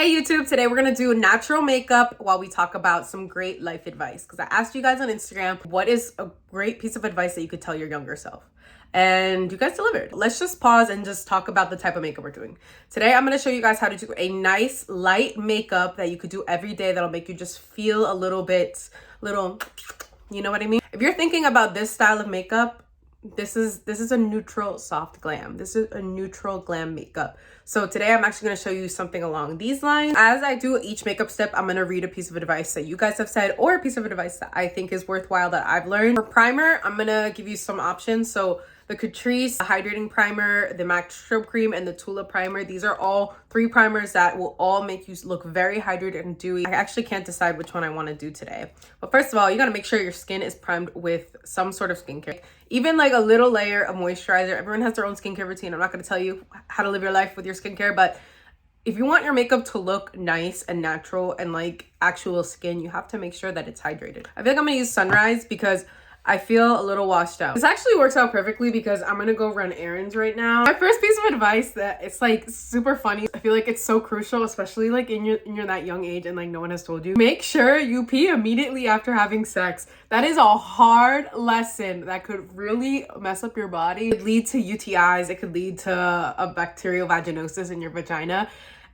Hey YouTube, today we're gonna do natural makeup while we talk about some great life advice. Because I asked you guys on Instagram, what is a great piece of advice that you could tell your younger self? And you guys delivered. Let's just pause and just talk about the type of makeup we're doing. Today I'm gonna show you guys how to do a nice light makeup that you could do every day that'll make you just feel a little bit, you know what I mean? If you're thinking about this style of makeup, this is a neutral soft glam. This is a neutral glam makeup. So today I'm actually going to show you something along these lines. As I do each makeup step, I'm going to read a piece of advice that you guys have said or a piece of advice that I think is worthwhile that I've learned. For primer, I'm going to give you some options. So the Catrice hydrating primer, the MAC strobe cream, and the Tula primer. These are all three primers that will all make you look very hydrated and dewy. I actually can't decide which one I want to do today. But first of all, you got to make sure your skin is primed with some sort of skincare. Even like a little layer of moisturizer. Everyone has their own skincare routine. I'm not going to tell you how to live your life with your skincare, but if you want your makeup to look nice and natural and like actual skin, you have to make sure that it's hydrated. I feel like I'm going to use Sunrise because I feel a little washed out. This actually works out perfectly because I'm gonna go run errands right now. My first piece of advice that it's like super funny. I feel like it's so crucial, especially like in your that young age and like no one has told you. Make sure you pee immediately after having sex. That is a hard lesson that could really mess up your body. It could lead to UTIs. It could lead to a bacterial vaginosis in your vagina.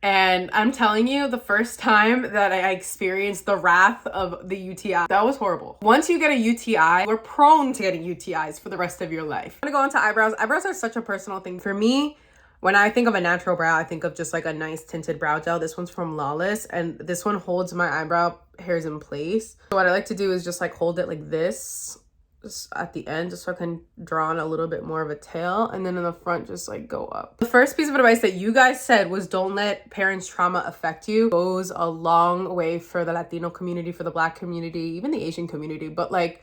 And I'm telling you, the first time that I experienced the wrath of the UTI, that was horrible. Once you get a UTI, we're prone to getting UTIs for the rest of your life. I'm gonna go into eyebrows. Eyebrows are such a personal thing. For me, when I think of a natural brow, I think of just like a nice tinted brow gel. This one's from Lawless, and this one holds my eyebrow hairs in place. So what I like to do is just like hold it like this, just at the end, just so I can draw on a little bit more of a tail, and then in the front just like go up. The first piece of advice that you guys said was don't let parents' trauma affect you. It goes a long way for the Latino community, for the Black community, even the Asian community. But like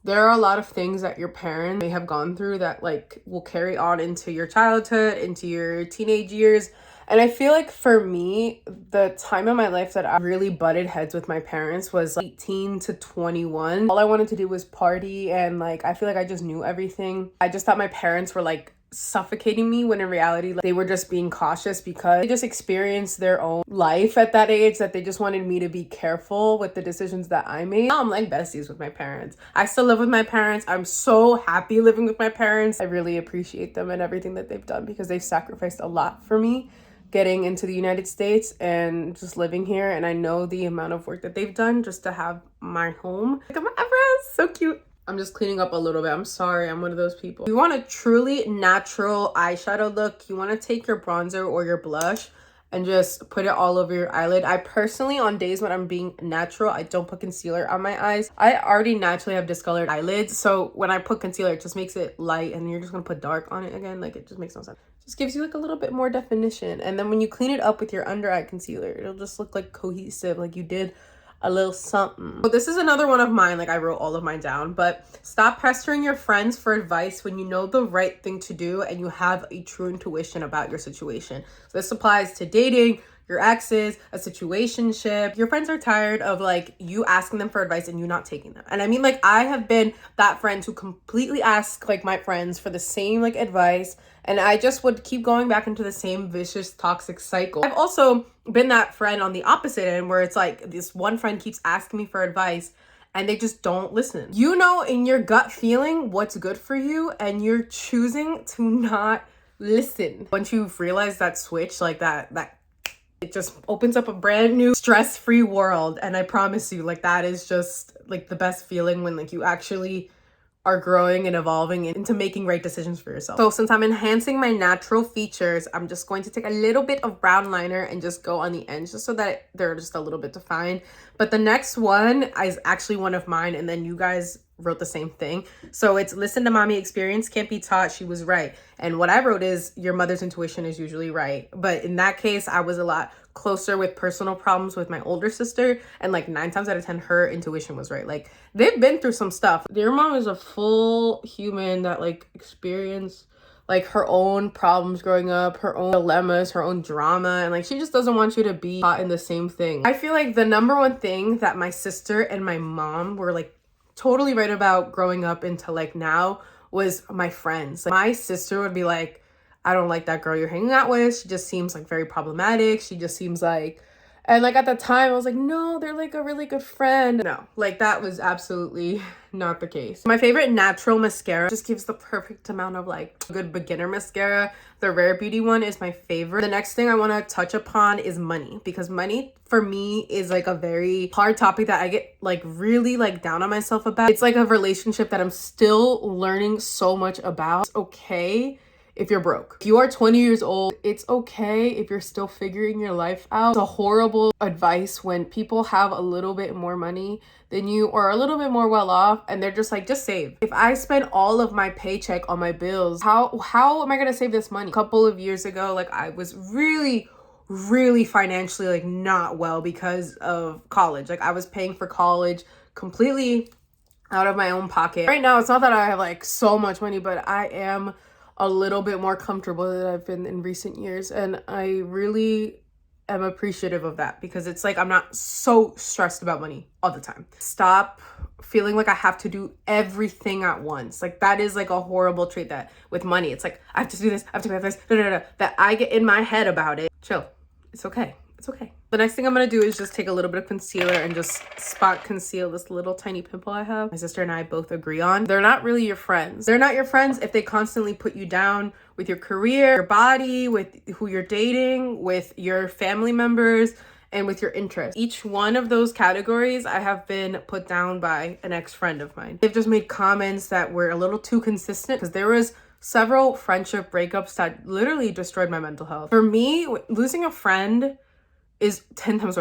there are a lot of things that your parents may have gone through that like will carry on into your childhood, into your teenage years. And I feel like for me, the time in my life that I really butted heads with my parents was like 18 to 21. All I wanted to do was party, and like I feel like I just knew everything. I just thought my parents were like suffocating me, when in reality like, they were just being cautious because they just experienced their own life at that age, that they just wanted me to be careful with the decisions that I made. Now I'm like besties with my parents. I still live with my parents. I'm so happy living with my parents. I really appreciate them and everything that they've done because they've sacrificed a lot for me getting into the United States and just living here. And I know the amount of work that they've done just to have my home. Look at my eyebrows, so cute. I'm just cleaning up a little bit. I'm sorry, I'm one of those people. If you want a truly natural eyeshadow look, you want to take your bronzer or your blush and just put it all over your eyelid. I personally, on days when I'm being natural, I don't put concealer on my eyes. I already naturally have discolored eyelids, so when I put concealer, it just makes it light, and you're just gonna put dark on it again. Like, it just makes no sense. Just gives you like a little bit more definition, and then when you clean it up with your under eye concealer, it'll just look like cohesive, like you did a little something. So this is another one of mine. Like, I wrote all of mine down, but stop pestering your friends for advice when you know the right thing to do and you have a true intuition about your situation. So this applies to dating, your exes, a situationship. Your friends are tired of like you asking them for advice and you not taking them. And I mean, like, I have been that friend who completely ask like my friends for the same like advice, and I just would keep going back into the same vicious toxic cycle. I've also been that friend on the opposite end where it's like this one friend keeps asking me for advice and they just don't listen. You know in your gut feeling what's good for you, and you're choosing to not listen. Once you've realized that switch, like that it just opens up a brand new stress-free world. And I promise you, like, that is just like the best feeling when like you actually are growing and evolving into making right decisions for yourself. So since I'm enhancing my natural features, I'm just going to take a little bit of brown liner and just go on the ends just so that they're just a little bit defined. But the next one is actually one of mine, and then you guys wrote the same thing. So it's listen to mommy, experience can't be taught, she was right. And what I wrote is your mother's intuition is usually right. But in that case, I was a lot closer with personal problems with my older sister, and like 9 times out of 10 her intuition was right. Like, they've been through some stuff. Your mom is a full human that like experienced like her own problems growing up, her own dilemmas, her own drama, and like she just doesn't want you to be caught in the same thing. I feel like the number one thing that my sister and my mom were like totally right about growing up into like now was my friends. Like, my sister would be like, I don't like that girl you're hanging out with. She just seems like very problematic. She just seems like And like at the time I was like, no, they're like a really good friend. No, like that was absolutely not the case. My favorite natural mascara just gives the perfect amount of like good beginner mascara. The Rare Beauty one is my favorite. The next thing I want to touch upon is money, because money for me is like a very hard topic that I get like really like down on myself about. It's like a relationship that I'm still learning so much about. It's okay if you're broke. If you are 20 years old, it's okay if you're still figuring your life out. It's a horrible advice when people have a little bit more money than you or a little bit more well off and they're just like, just save. If I spend all of my paycheck on my bills, how am I gonna save this money? A couple of years ago, like I was really financially like not well because of college. Like I was paying for college completely out of my own pocket. Right now, it's not that I have like so much money, but I am a little bit more comfortable than I've been in recent years. And I really am appreciative of that, because it's like I'm not so stressed about money all the time. Stop feeling like I have to do everything at once. Like that is like a horrible trait that with money, it's like I have to do this, I have to pay this, that I get in my head about it. Chill. It's okay. It's okay. The next thing I'm going to do is just take a little bit of concealer and just spot conceal this little tiny pimple I have. My sister and I both agree on. They're not really your friends. They're not your friends if they constantly put you down with your career, your body, with who you're dating, with your family members, and with your interests. Each one of those categories I have been put down by an ex-friend of mine. They've just made comments that were a little too consistent, because there was several friendship breakups that literally destroyed my mental health. For me, losing a friend is 10 times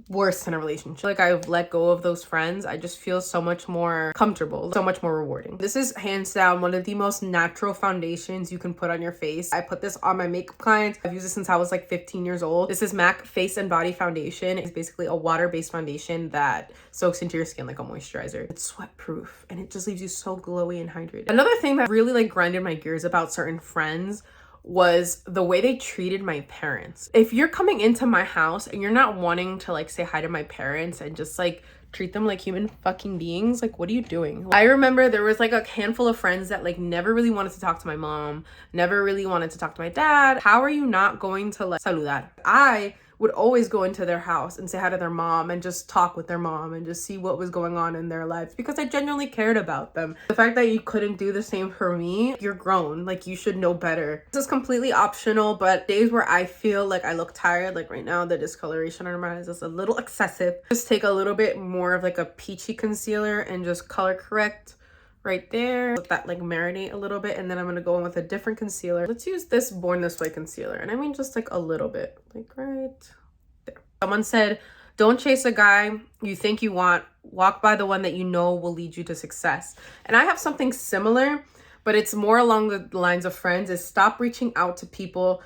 worse than a relationship. Like I've let go of those friends. I just feel so much more comfortable, so much more rewarding. This is hands down one of the most natural foundations you can put on your face. I put this on my makeup clients. I've used it since I was like 15 years old. This is MAC Face and Body Foundation. It's basically a water-based foundation that soaks into your skin like a moisturizer. It's sweat proof and it just leaves you so glowy and hydrated. Another thing that really like grinded my gears about certain friends was the way they treated my parents. If you're coming into my house and you're not wanting to like say hi to my parents and just like treat them like human fucking beings, like what are you doing? I remember there was like a handful of friends that like never really wanted to talk to my mom, never really wanted to talk to my dad. How are you not going to like saludar? I would always go into their house and say hi to their mom and just talk with their mom and just see what was going on in their lives, because I genuinely cared about them. The fact that you couldn't do the same for me, you're grown. Like you should know better. This is completely optional, but days where I feel like I look tired, like right now, the discoloration on my eyes is a little excessive. Just take a little bit more of like a peachy concealer and just color correct right there. Let that like marinate a little bit, and then I'm gonna go in with a different concealer. Let's use this Born This Way concealer, and I mean just like a little bit, like right there. Someone said, don't chase a guy you think you want, walk by the one that you know will lead you to success. And I have something similar, but it's more along the lines of friends, is stop reaching out to people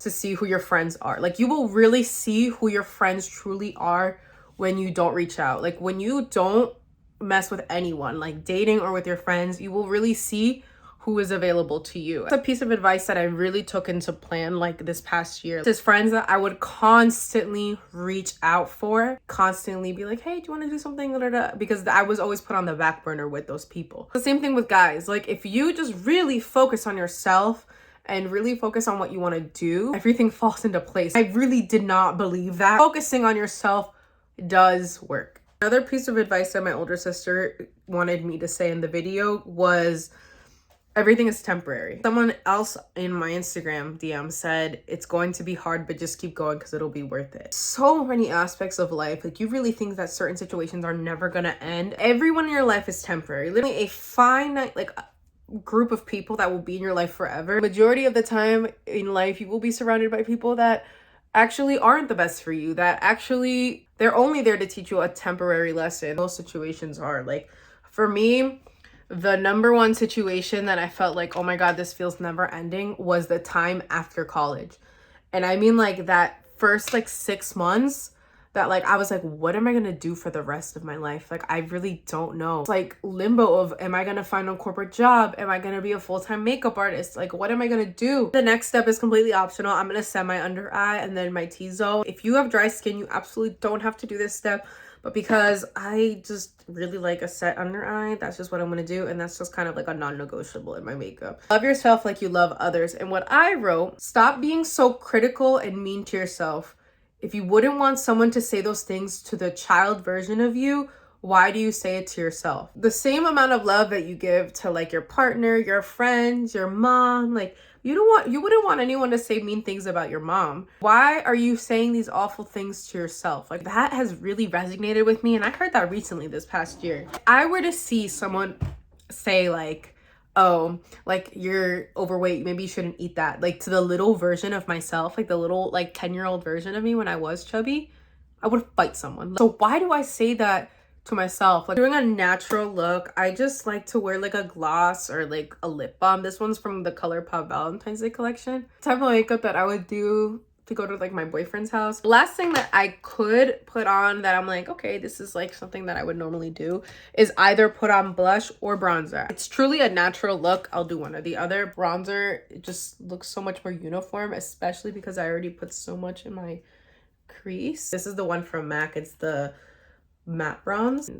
to see who your friends are. Like you will really see who your friends truly are when you don't reach out. Like when you don't mess with anyone, like dating or with your friends, you will really see who is available to you. It's a piece of advice that I really took into plan like this past year. There's friends that I would constantly reach out for, constantly be like, hey, do you want to do something? Because I was always put on the back burner with those people. The same thing with guys. Like if you just really focus on yourself and really focus on what you want to do, everything falls into place. I really did not believe that. Focusing on yourself does work. Another piece of advice that my older sister wanted me to say in the video was everything is temporary. Someone else in my Instagram DM said, it's going to be hard, but just keep going because it'll be worth it. So many aspects of life, like you really think that certain situations are never gonna end. Everyone in your life is temporary. Literally a finite, like group of people that will be in your life forever. Majority of the time in life, you will be surrounded by people that actually aren't the best for you, that actually they're only there to teach you a temporary lesson. Most situations are. Like for me, the number one situation that I felt like, oh my God, this feels never ending, was the time after college. And I mean like that first like 6 months that like I was like, what am I gonna do for the rest of my life? Like I really don't know. It's like limbo of, am I gonna find a corporate job? Am I gonna be a full-time makeup artist? Like what am I gonna do? The next step is completely optional. I'm gonna set my under eye and then my T-zone. If you have dry skin, you absolutely don't have to do this step. But because I just really like a set under eye, that's just what I'm gonna do. And that's just kind of like a non-negotiable in my makeup. Love yourself like you love others. And what I wrote, stop being so critical and mean to yourself. If you wouldn't want someone to say those things to the child version of you, why do you say it to yourself? The same amount of love that you give to like your partner, your friends, your mom, like you wouldn't want anyone to say mean things about your mom. Why are you saying these awful things to yourself? Like that has really resonated with me, and I heard that recently this past year. If I were to see someone say like, oh, like you're overweight, maybe you shouldn't eat that, like to the little version of myself, like the little like 10-year-old version of me when I was chubby, I would fight someone. So why do I say that to myself? Like doing a natural look, I just like to wear like a gloss or like a lip balm. This one's from the ColourPop Valentine's Day collection. Type of makeup that I would do to go to like my boyfriend's house. The last thing that I could put on that I'm like, okay, this is like something that I would normally do is either put on blush or bronzer. It's truly a natural look. I'll do one or the other. Bronzer, it just looks so much more uniform, especially because I already put so much in my crease. This is the one from MAC. It's the matte bronze.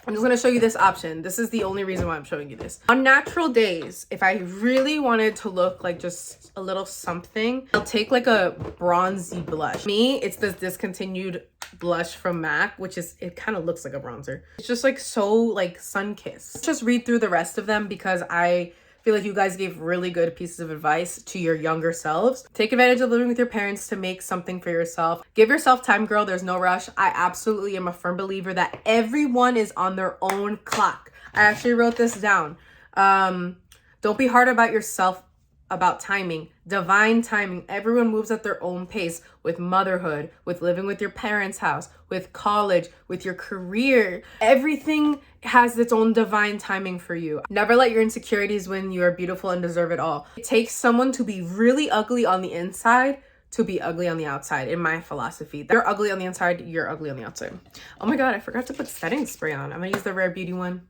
I'm just gonna show you this option. This is the only reason why I'm showing you this. On natural days, if I really wanted to look like just a little something, I'll take like a bronzy blush. Me, it's this discontinued blush from MAC, which is, it kind of looks like a bronzer. It's just like so like sun-kissed. Just read through the rest of them because I feel like you guys gave really good pieces of advice to your younger selves. Take advantage of living with your parents to make something for yourself. Give yourself time, girl. There's no rush. I absolutely am a firm believer that everyone is on their own clock. I actually wrote this down. Don't be hard about yourself about timing. Divine timing. Everyone moves at their own pace with motherhood, with living with your parents' house, with college, with your career. Everything has its own divine timing for you. Never let your insecurities win. You are beautiful and deserve it all. It takes someone to be really ugly on the inside to be ugly on the outside, in my philosophy. They're ugly on the inside, you're ugly on the outside. Oh my God, I forgot to put setting spray on. I'm gonna use the Rare Beauty one.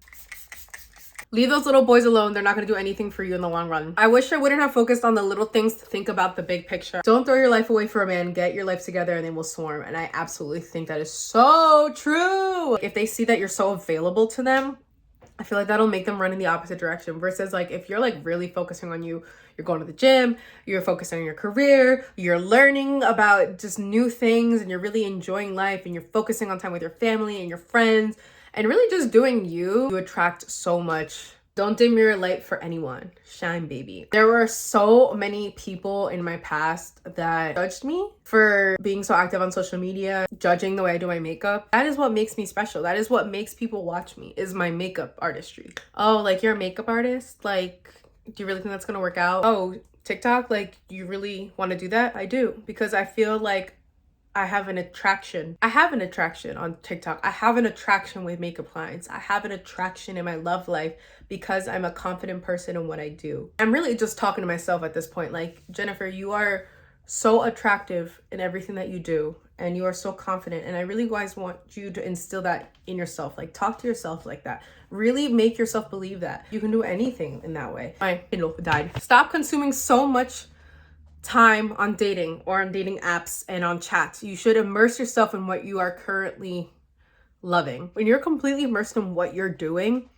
Leave those little boys alone. They're not going to do anything for you in the long run. I wish I wouldn't have focused on the little things to think about the big picture. Don't throw your life away for a man. Get your life together and they will swarm. And I absolutely think that is so true. If they see that you're so available to them, I feel like that'll make them run in the opposite direction. Versus like if you're like really focusing on you, you're going to the gym, you're focusing on your career, you're learning about just new things and you're really enjoying life and you're focusing on time with your family and your friends and really just doing you attract so much. Don't dim your light for anyone. Shine, baby. There were so many people in my past that judged me for being so active on social media, judging the way I do my makeup. That is what makes me special. That is what makes people watch me, is my makeup artistry. Oh, like you're a makeup artist? Like, do you really think that's gonna work out? Oh, TikTok, like you really want to do that? I do, because I feel like I have an attraction. I have an attraction on TikTok. I have an attraction with makeup clients. I have an attraction in my love life because I'm a confident person in what I do. I'm really just talking to myself at this point. Like, Jennifer, you are so attractive in everything that you do and you are so confident. And I really guys want you to instill that in yourself. Like, talk to yourself like that. Really make yourself believe that you can do anything in that way. My Kindle died. Stop consuming so much time on dating or on dating apps and on chats. You should immerse yourself in what you are currently loving. When you're completely immersed in what you're doing,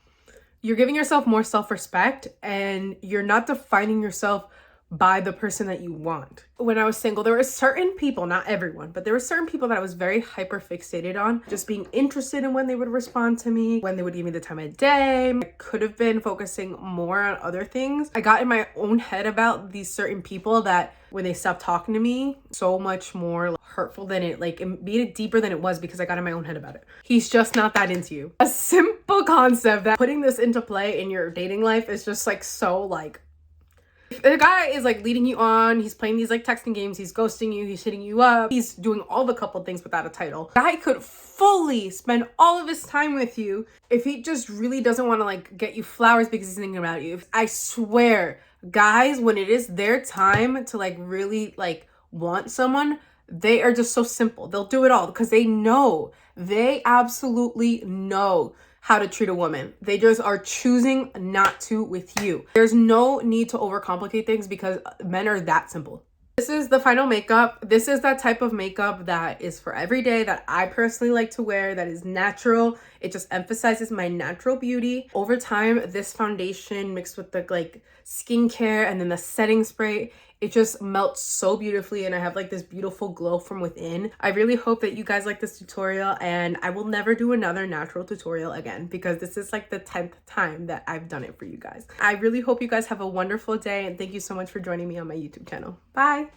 you're giving yourself more self-respect and you're not defining yourself by the person that you want. When I was single, there were certain people, not everyone, but there were certain people that I was very hyper fixated on, just being interested in when they would respond to me, when they would give me the time of day. I could have been focusing more on other things. I got in my own head about these certain people that when they stopped talking to me, so much more hurtful than it, like it made it deeper than it was because I got in my own head about it. He's just not that into you. A simple concept that putting this into play in your dating life is just like so like, if the guy is like leading you on, he's playing these like texting games, he's ghosting you, he's hitting you up, he's doing all the couple things without a title. Guy could fully spend all of his time with you if he just really doesn't want to like get you flowers because he's thinking about you. I swear, guys, when it is their time to like really like want someone, they are just so simple. They'll do it all because they absolutely know how to treat a woman. They just are choosing not to with you. There's no need to overcomplicate things because men are that simple. This is the final makeup. This is that type of makeup that is for every day that I personally like to wear, that is natural. It just emphasizes my natural beauty. Over time, this foundation mixed with the like skincare and then the setting spray, it just melts so beautifully and I have like this beautiful glow from within. I really hope that you guys like this tutorial, and I will never do another natural tutorial again because this is like the 10th time that I've done it for you guys. I really hope you guys have a wonderful day, and thank you so much for joining me on my YouTube channel. Bye!